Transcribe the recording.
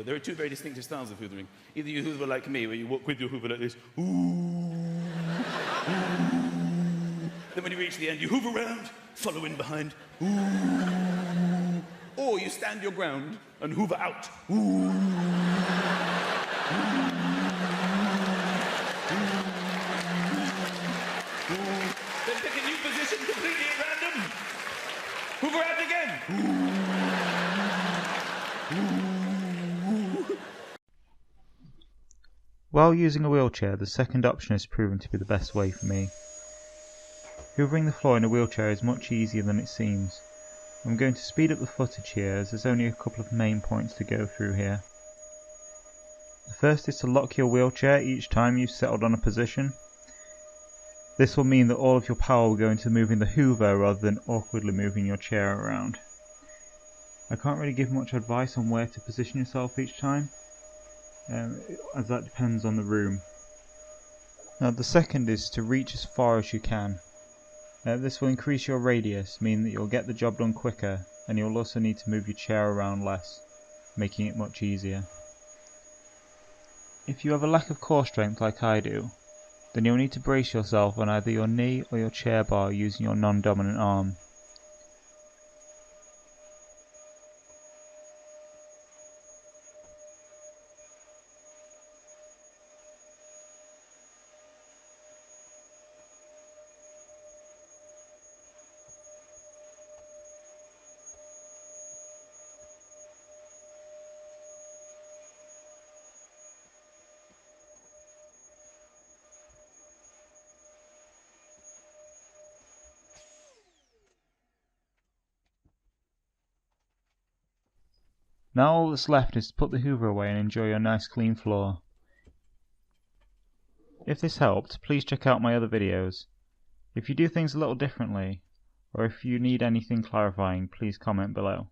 There are two very distinctive styles of hoovering. Either you hoover like me, where you walk with your hoover like this. Ooh, ooh. Then when you reach the end, you hoover around, follow in behind. Ooh. Or you stand your ground and hoover out. Ooh. Ooh. Then pick a new position completely at random. Hoover out again. While using a wheelchair, the second option has proven to be the best way for me. Hoovering the floor in a wheelchair is much easier than it seems. I'm going to speed up the footage here as there's only a couple of main points to go through here. The first is to lock your wheelchair each time you've settled on a position. This will mean that all of your power will go into moving the hoover rather than awkwardly moving your chair around. I can't really give much advice on where to position yourself each time, as that depends on the room. Now the second is to reach as far as you can. This will increase your radius, meaning that you'll get the job done quicker, and you'll also need to move your chair around less, making it much easier. If you have a lack of core strength like I do, then you'll need to brace yourself on either your knee or your chair bar using your non-dominant arm. Now all that's left is to put the hoover away and enjoy your nice clean floor. If this helped, please check out my other videos. If you do things a little differently, or if you need anything clarifying, please comment below.